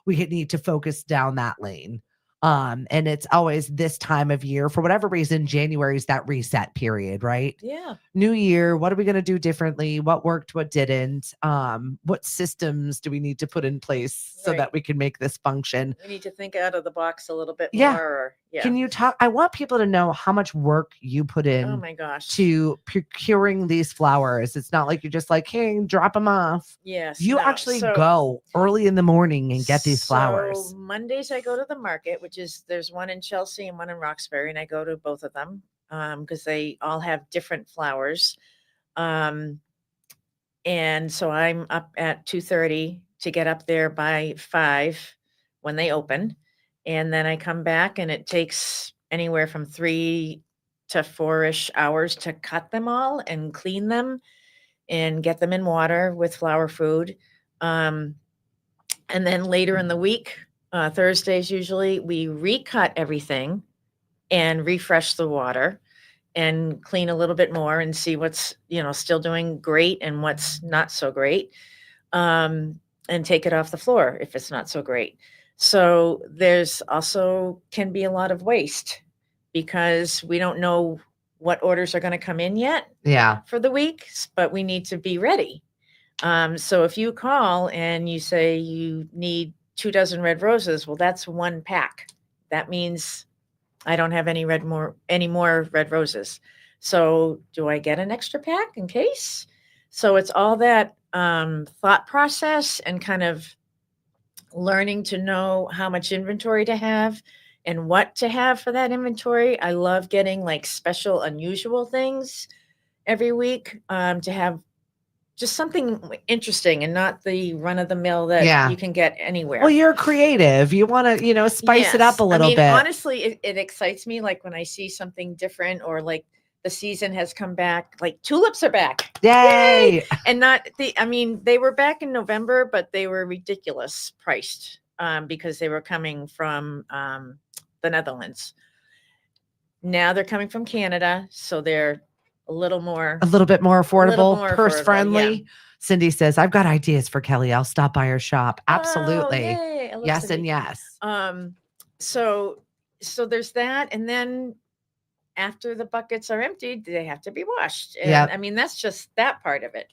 We need to focus down that lane. And it's always this time of year, for whatever reason, January is that reset period, right? Yeah. New year. What are we going to do differently? What worked? What didn't? What systems do we need to put in place so that we can make this function? We need to think out of the box a little bit more. Yeah. Can you talk? I want people to know how much work you put in. Oh my gosh. To procuring these flowers. It's not like you're just like, hey, drop them off. Yes. You actually go early in the morning and get these flowers. So Mondays I go to the market, which is there's one in Chelsea and one in Roxbury, and I go to both of them because they all have different flowers. And so I'm up at 2:30 to get up there by 5 when they open. And then I come back and it takes anywhere from 3 to 4-ish hours to cut them all and clean them and get them in water with flower food. Um, and then later in the week, Thursdays usually, we recut everything and refresh the water and clean a little bit more and see what's, still doing great and what's not so great. And take it off the floor if it's not so great. So there's also can be a lot of waste because we don't know what orders are going to come in yet Yeah. for the week, but we need to be ready. So if you call and you say you need 2 dozen red roses, well, that's 1 pack. That means I don't have any more red roses. So do I get an extra pack in case? So it's all that thought process and kind of learning to know how much inventory to have and what to have for that inventory. I love getting like special, unusual things every week to have just something interesting and not the run of the mill that you can get anywhere. Well, you're creative. You want to, spice it up a little bit. Honestly, it excites me. Like when I see something different or like the season has come back, like tulips are back. Yay! And they were back in November, but they were ridiculous priced because they were coming from the Netherlands. Now they're coming from Canada. So they're a little bit more affordable, purse friendly. Yeah. Cindy says, I've got ideas for Kelly. I'll stop by her shop. Absolutely. Oh, yay. I love Yes, Cindy. and yes. So there's that. And then after the buckets are emptied, they have to be washed. And Yep. That's just that part of it.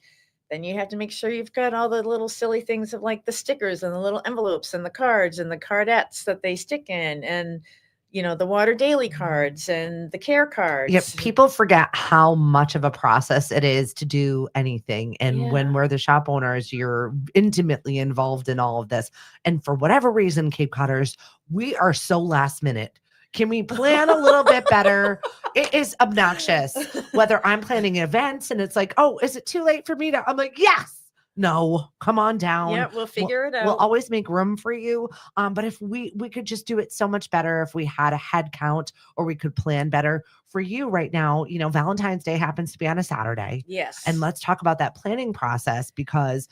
Then you have to make sure you've got all the little silly things of like the stickers and the little envelopes and the cards and the cardettes that they stick in and the water daily cards and the care cards. Yep. People forget how much of a process it is to do anything. And when we're the shop owners, you're intimately involved in all of this. And for whatever reason, Cape Codders, we are so last minute. Can we plan a little bit better? It is obnoxious. Whether I'm planning events and it's like, oh, is it too late for me to? I'm like, yes. No, come on down. Yeah, we'll figure it out. We'll always make room for you. But if we could just do it so much better if we had a head count or we could plan better for you right now. Valentine's Day happens to be on a Saturday. Yes. And let's talk about that planning process because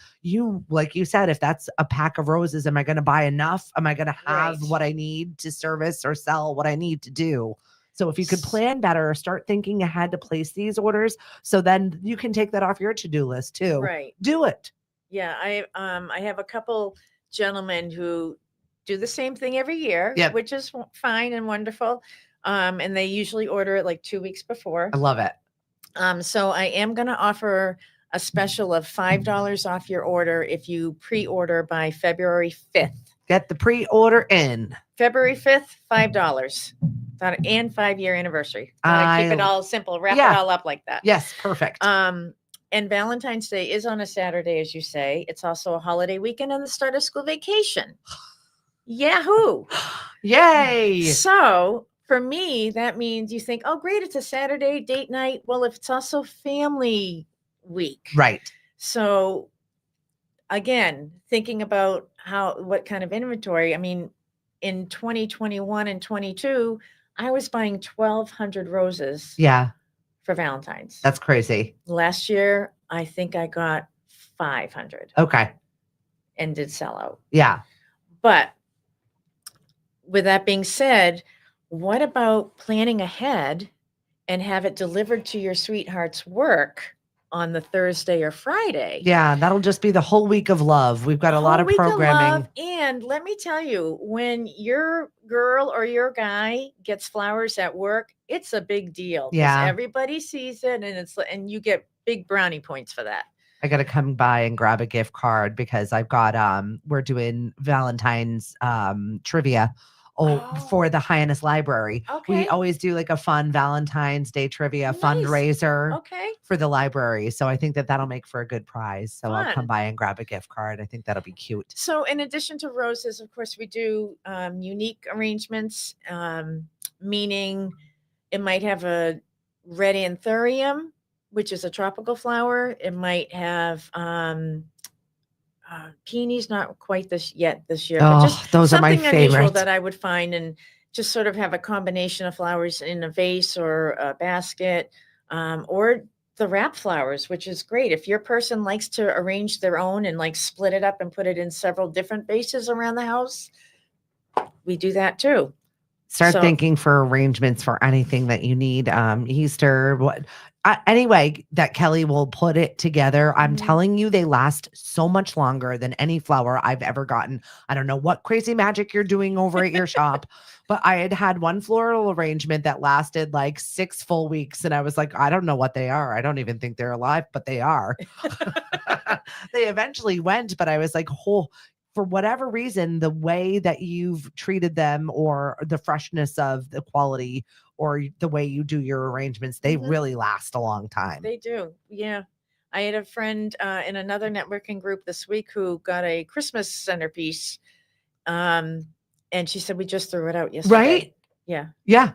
like you said, if that's a pack of roses, am I going to buy enough? Am I going to have what I need to service or sell what I need to do? So if you could plan better, start thinking ahead to place these orders, so then you can take that off your to-do list too. Right. Do it. Yeah, I have a couple gentlemen who do the same thing every year, which is fine and wonderful. And they usually order it like 2 weeks before. I love it. So I am going to offer a special of $5 off your order if you pre-order by February 5th. Get the pre-order in. February 5th, $5. And 5-year anniversary. I keep it all simple, wrap it all up like that. Yes, perfect. And Valentine's Day is on a Saturday, as you say. It's also a holiday weekend and the start of school vacation. Yahoo! Yay! So for me, that means you think, oh, great, it's a Saturday date night. Well, if it's also family week. Right. So again, thinking about what kind of inventory, in 2021 and 22, I was buying 1,200 roses. Yeah. For Valentine's. That's crazy. Last year, I think I got 500. Okay. And did sell out. Yeah. But with that being said, what about planning ahead and have it delivered to your sweetheart's work on the Thursday or Friday? Yeah, that'll just be the whole week of love. We've got a lot of programming. And let me tell you, when your girl or your guy gets flowers at work, it's a big deal. Yeah. Everybody sees it and you get big brownie points for that. I got to come by and grab a gift card because I've got we're doing Valentine's trivia for the Hyannis Library. Okay. We always do like a fun Valentine's Day trivia fundraiser for the library. So I think that'll make for a good prize. So I'll come by and grab a gift card. I think that'll be cute. So in addition to roses, of course, we do unique arrangements, meaning it might have a red anthurium which is a tropical flower. It might have peonies, not quite this year, but just Oh, those are my something unusual favorite. that I would find, and just sort of have a combination of flowers in a vase or a basket, or the wrap flowers, which is great. If your person likes to arrange their own and like split it up and put it in several different vases around the house, we do that too. Start So, thinking for arrangements for anything that you need. Easter, what anyway, that Kelly will put it together. I'm mhm. telling you, they last so much longer than any flower I've ever gotten. I don't know what crazy magic you're doing over at your shop, but I had one floral arrangement that lasted like 6 full weeks. And I was like, I don't know what they are. I don't even think they're alive, but they are. They eventually went, but I was like, oh, for whatever reason, the way that you've treated them or the freshness of the quality or the way you do your arrangements, they Mhm. really last a long time. They do. Yeah. I had a friend in another networking group this week who got a Christmas centerpiece. Um, and she said, we just threw it out yesterday. Right? Yeah. Yeah.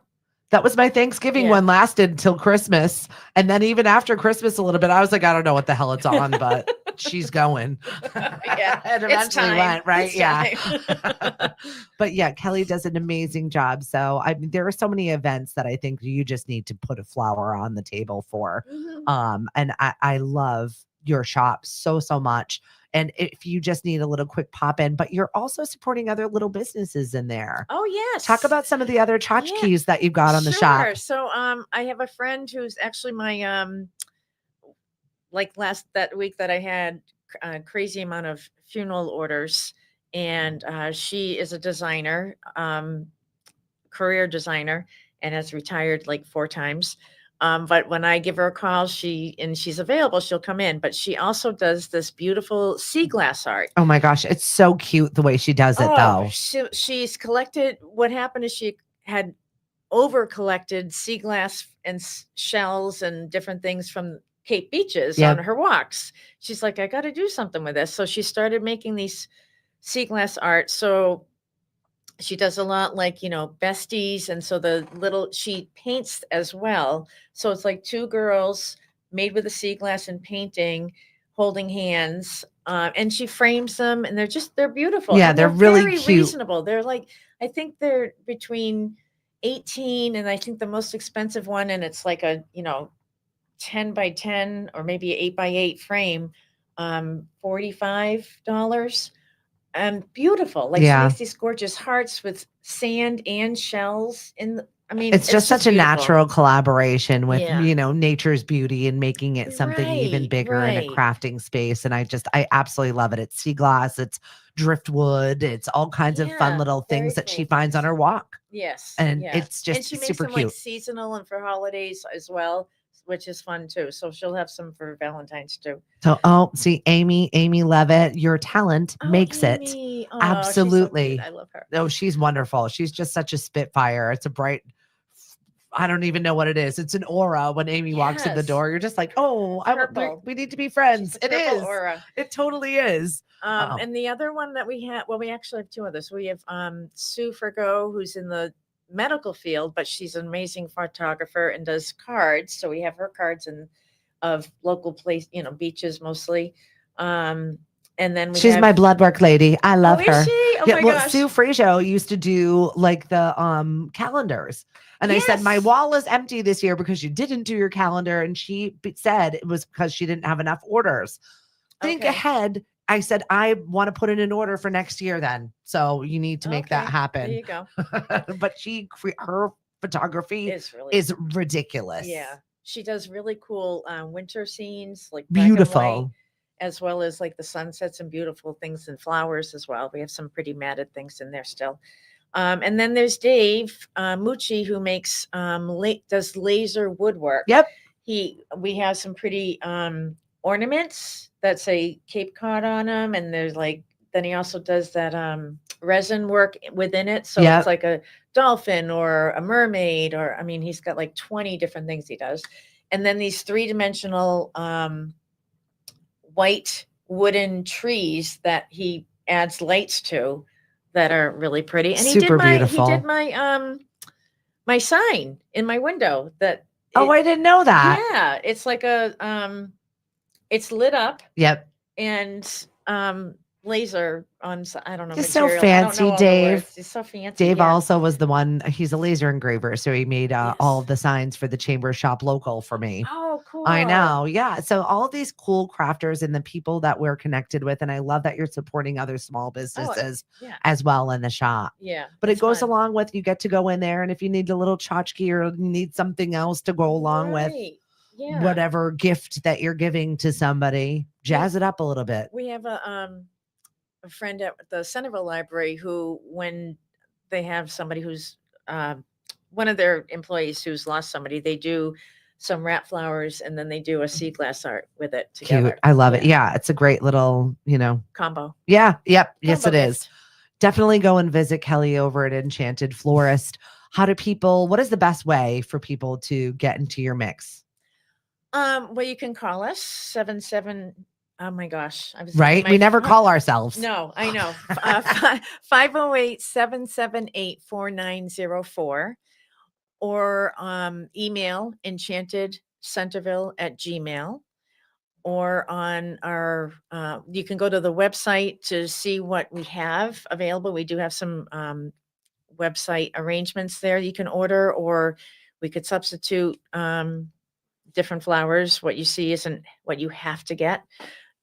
That was my Thanksgiving Yeah. one, lasted till Christmas. And then even after Christmas a little bit, I was like, I don't know what the hell it's on, but she's going. Yeah. And It's eventually time. went, right? It's Yeah. time. But yeah, Kelly does an amazing job. So I mean, there are so many events that I think you just need to put a flower on the table for. Mhm. And I love your shop so, so much. And if you just need a little quick pop in, but you're also supporting other little businesses in there. Oh, Talk yes. about some of the other Yeah. tchotchkes that you've got on the shop. Sure. So I have a friend who's actually my like last that week that I had a crazy amount of funeral orders, and she is a designer, career designer, and has retired like 4 times. But when I give her a call, she's available, she'll come in. But she also does this beautiful sea glass art. Oh my gosh, it's so cute the way she does it Oh, though. she's collected. What happened is she had over collected sea glass and shells and different things from Cape beaches on Yep. her walks. She's like, I got to do something with this. So she started making these sea glass art. So she does a lot like, besties. And so she paints as well. So it's like two girls made with a sea glass and painting, holding hands. And she frames them, and they're beautiful. Yeah, And they're they're really very cute. reasonable. They're like, I think they're between 18, and I think the most expensive one, and it's like a, 10 by 10 or maybe 8 by 8 frame, $45, and beautiful. Like, she Yeah. makes these gorgeous hearts with sand and shells I mean, It's it's just such just a beautiful. natural collaboration with, Yeah. nature's beauty and making it something even Right, bigger in a right. crafting space. And I absolutely love it. It's sea glass, it's driftwood, it's all kinds of fun Yeah, little very things that she cool finds on things. her walk. Yes, And yeah. it's And just she makes super them like cute. seasonal and for holidays as well, which is fun too. So she'll have some for Valentine's too. So, oh, see, Amy Levitt, your talent Oh, makes it. Amy. Oh, she's so cute. Absolutely. I love her. No, she's wonderful. She's just such a spitfire. It's a bright, I don't even know what it is. It's an aura when Amy walks in the Yes. door. You're just like, oh, Purple. we need to be She's friends. a It purple is. aura. It totally is. And the other one that we have, well, we actually have two others. We have Sue Fergo, who's in the medical field, but she's an amazing photographer and does cards. So we have her cards of local place, beaches mostly. And then we She's have. my blood work lady. I Oh, love is her. she? Oh Yeah, my well, gosh. Sue Frajo used to do like the calendars. And I said, my Yes. wall is empty this year because you didn't do your calendar. And she said it was because she didn't have enough orders. Think Okay. ahead. I said, I want to put in an order for next year then. So you need to make that Okay. There happen. you go. But her photography It's really is ridiculous. Yeah. She does really cool winter scenes, like black and white, Beautiful. as well as like the sunsets and beautiful things and flowers as well. We have some pretty matted things in there still. And then there's Dave Mucci, who makes does laser woodwork. Yep. We have some pretty ornaments that say Cape Cod on them, and then he also does that resin work within it. So Yep. it's like a dolphin or a mermaid, or I mean, he's got like 20 different things he does. And then these 3-dimensional white wooden trees that he adds lights to that are really pretty. And Super he did beautiful. my my sign in my window that Oh, I didn't know that. Yeah, it's like a it's lit up Yep. and laser on I don't know Just so material. I don't know fancy, all the Dave. words. It's so fancy. Dave Yeah. also was the one, he's a laser engraver. So he made all Yes. of the signs for the chamber shop local for me. Oh, I cool. know. Yeah. So all of these cool crafters and the people that we're connected with. And I love that you're supporting other small Oh, businesses yeah. as well in the shop. Yeah. But it It's goes fun. along with you get to go in there. And if you need a little tchotchke or you need something else to go along with Right. Yeah. whatever gift that you're giving to somebody, jazz it up a little bit. We have a friend at the Centerville Library who, when they have somebody who's one of their employees who's lost somebody, they do some wrap flowers and then they do a sea glass art with it together. Cute. I love it. Yeah. Yeah. It's a great little, Combo. Yeah. Yep. Yes, Combo it is. gift. Definitely go and visit Kelly over at Enchanted Florist. What is the best way for people to get into your mix? Well, you can call us 77. Oh my gosh. I was thinking Right? We never call ourselves. No, I know. 508-778-4904 or email enchantedcenterville@gmail, or on our you can go to the website to see what we have available. We do have some website arrangements there you can order, or we could substitute different flowers. What you see isn't what you have to get.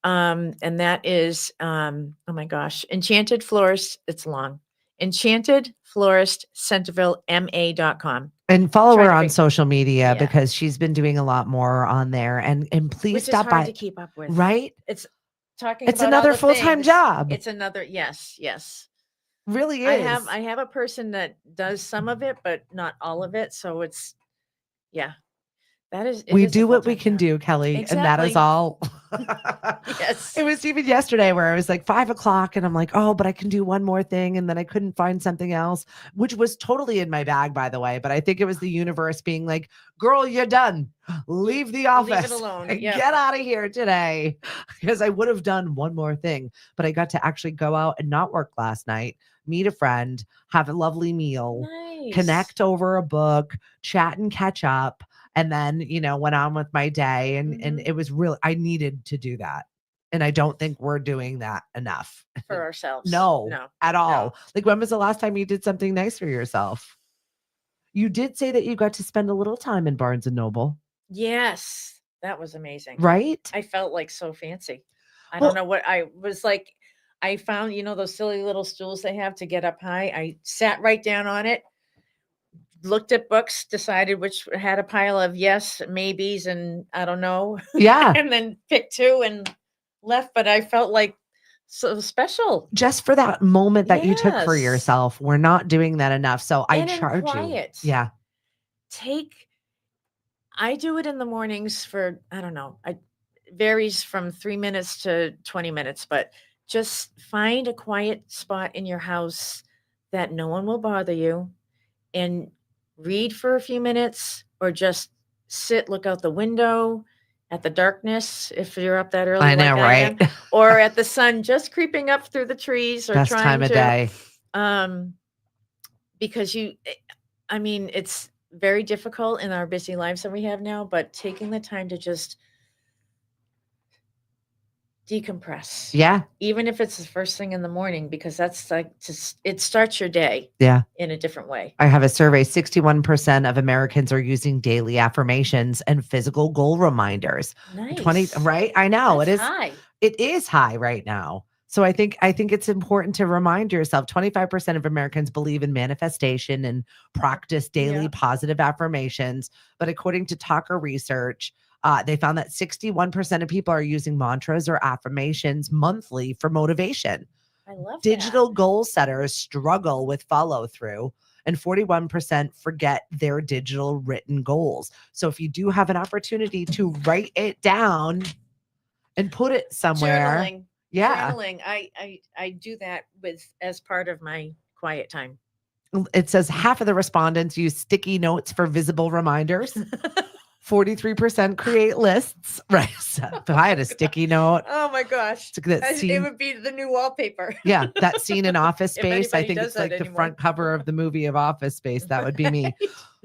And that is, oh my gosh, Enchanted Florist. It's long. Enchanted Florist Centerville MA.com. And follow Trying her to on fig- social media Yeah. because she's been doing a lot more on there. And please Which is stop hard by. to keep up with. Right? It's talking It's about all another the full-time things. job. It's another, yes, yes. Really I is. have a person that does some of it, but not all of it. So it's, yeah, it We is a do what we full-time can job. do, Kelly, and that is Exactly. all. Yes. It was even yesterday where I was like 5 o'clock and I'm like, oh, but I can do one more thing. And then I couldn't find something else, which was totally in my bag, by the way. But I think it was the universe being like, girl, you're done. Leave the office. Leave it alone. Yeah. Get out of here today. Because I would have done one more thing, but I got to actually go out and not work last night, meet a friend, have a lovely meal, Nice. connect over a book, chat and catch up. And then, went on with my day. And it was really, I needed to do that. And I don't think we're doing that enough For ourselves. No, No. at all. No. Like, when was the last time you did something nice for yourself? You did say that you got to spend a little time in Barnes and Noble, Yes. That was amazing. right? I felt like so fancy. I Well- don't know what I was like. I found, those silly little stools they have to get up high. I sat right down on it, looked at books, decided which had a pile of yes, maybes, and I don't know. Yeah. And then picked two and left. But I felt like so special. Just for that moment that you took for Yes. yourself. We're not doing that enough. So I And in charge you. quiet. Yeah. I do it in the mornings for, I don't know, it varies from 3 minutes to 20 minutes, but just find a quiet spot in your house that no one will bother you and read for a few minutes, or just sit, look out the window at the darkness if you're up that early. I know, like right? I am, or at the sun just creeping up through the trees, or Best trying time of to day. because it's very difficult in our busy lives that we have now, but taking the time to just decompress. Yeah. Even if it's the first thing in the morning, because that's like it starts your day Yeah. in a different way. I have a survey. 61% of Americans are using daily affirmations and physical goal reminders. Nice. Right? I know. That's it is high. It is high right now. So I think it's important to remind yourself 25% of Americans believe in manifestation and practice daily Yeah. positive affirmations. But according to Talker Research, they found that 61% of people are using mantras or affirmations monthly for motivation. I love Digital goal setters struggle with follow through, and 41% forget their digital written goals. So if you do have an opportunity to write it down and put it somewhere. Journaling. Yeah. Journaling. I do that as part of my quiet time. It says half of the respondents use sticky notes for visible reminders. 43% create lists. Right. So if I had a sticky note, Oh my gosh. it's that It scene. would be the new wallpaper. Yeah, that scene in Office If Space. I anybody think does it's that like the anymore. front cover of the movie of Office Space. That would be me.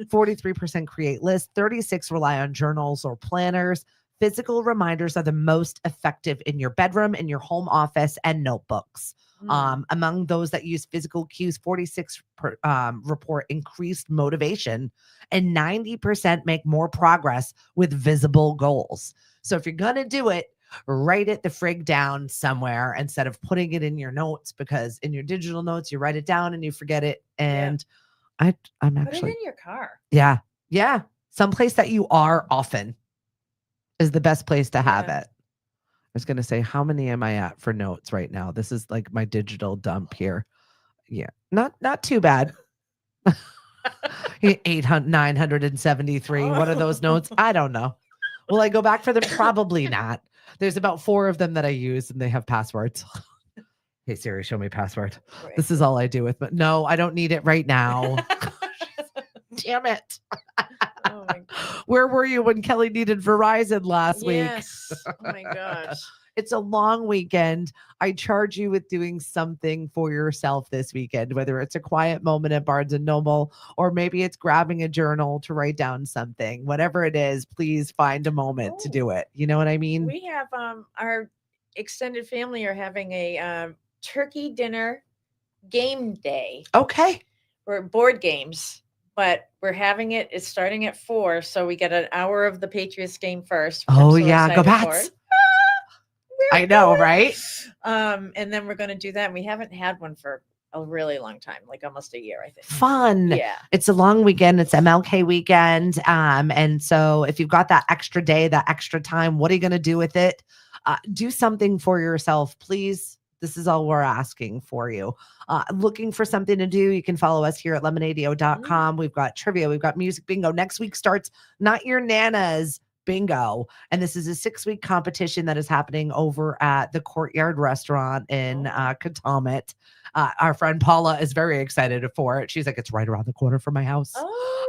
43% create lists. 36 rely on journals or planners. Physical reminders are the most effective in your bedroom, in your home office, and notebooks. Among those that use physical cues, 46 report increased motivation, and 90% make more progress with visible goals. So if you're going to do it, write it the frig down somewhere instead of putting it in your notes, because in your digital notes, you write it down and you forget it. And I'm Put it actually, in your car. yeah, someplace that you are often is the best place to have Yeah. it. I was going to say, how many am I at for notes right now? This is like my digital dump here. Yeah, not too bad. 973. What are those notes? I don't know. Will I go back for them? Probably not. There's about 4 of them that I use and they have passwords. Hey Siri, show me password. Right. This is all I do with, but no, I don't need it right now. Damn it. Oh my God. Where were you when Kelly needed Verizon last week? Yes. Oh my gosh. It's a long weekend. I charge you with doing something for yourself this weekend, whether it's a quiet moment at Barnes and Noble, or maybe it's grabbing a journal to write down something. Whatever it is, please find a moment to do it. You know what I mean? We have our extended family are having a turkey dinner game day. Okay. We're board games, but we're having it. It's starting at 4, so we get an hour of the Patriots game first. Which Oh I'm so yeah, go excited for. Pats. I know, right? And then we're going to do that. We haven't had one for a really long time, like almost a year, I think. Fun. Yeah. It's a long weekend. It's MLK weekend. And so if you've got that extra day, that extra time, what are you going to do with it? Do something for yourself, please. This is all we're asking for you. Looking for something to do, you can follow us here at lemonadio.com. We've got trivia. We've got music bingo. Next week starts Not Your Nana's bingo. And this is a 6-week competition that is happening over at the Courtyard Restaurant in Katomet. Our friend Paula is very excited for it. She's like, it's right around the corner from my house.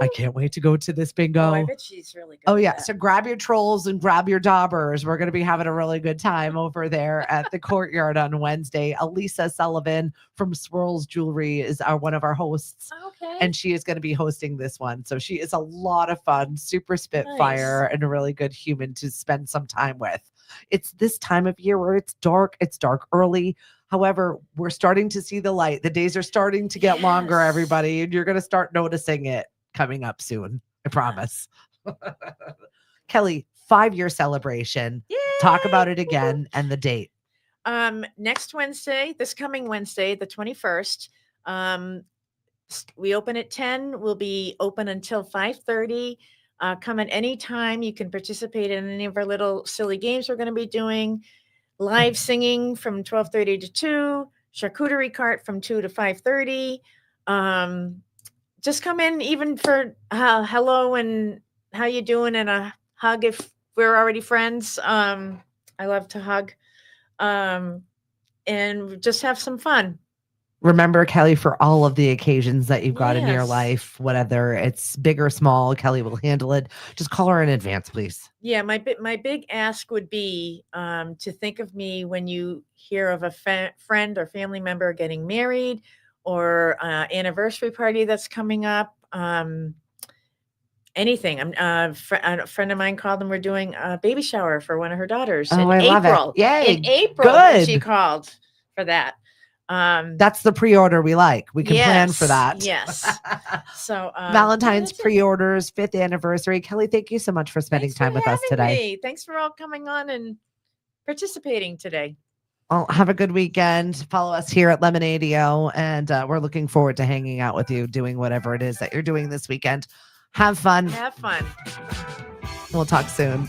I can't wait to go to this bingo. Oh, I bet she's really good. Oh, yeah. So grab your trolls and grab your daubers. We're going to be having a really good time over there at the Courtyard on Wednesday. Elisa Sullivan from Swirls Jewelry is one of our hosts. Okay. And she is going to be hosting this one. So she is a lot of fun, super spitfire, and a really good human to spend some time with. It's this time of year where it's dark. It's dark early. However, we're starting to see the light. The days are starting to get longer, everybody, and you're going to start noticing it coming up soon. I promise. Kelly, 5-year celebration. Yay! Talk about it again and the date. Next Wednesday, this coming Wednesday, the 21st. We open at 10. We'll be open until 5:30. Come at any time. You can participate in any of our little silly games we're going to be doing. Live singing from 12:30 to 2. Charcuterie cart from 2 to 5:30. Just come in even for hello and how you doing, and a hug if we're already friends. I love to hug. And just have some fun. Remember, Kelly, for all of the occasions that you've got in your life, whether it's big or small, Kelly will handle it. Just call her in advance, please. Yeah, my big ask would be to think of me when you hear of a friend or family member getting married, or anniversary party that's coming up. Anything. A friend of mine called, and we're doing a baby shower for one of her daughters in April. Love it. Yay. In April, good. She called for that. That's the pre-order we like. We can plan for that. Yes. So Valentine's pre-orders, 5th anniversary. Kelly, thank you so much for spending time with us today. Me. Thanks for all coming on and participating today. Well, have a good weekend. Follow us here at Lemonadio, and we're looking forward to hanging out with you, doing whatever it is that you're doing this weekend. Have fun. Have fun. We'll talk soon.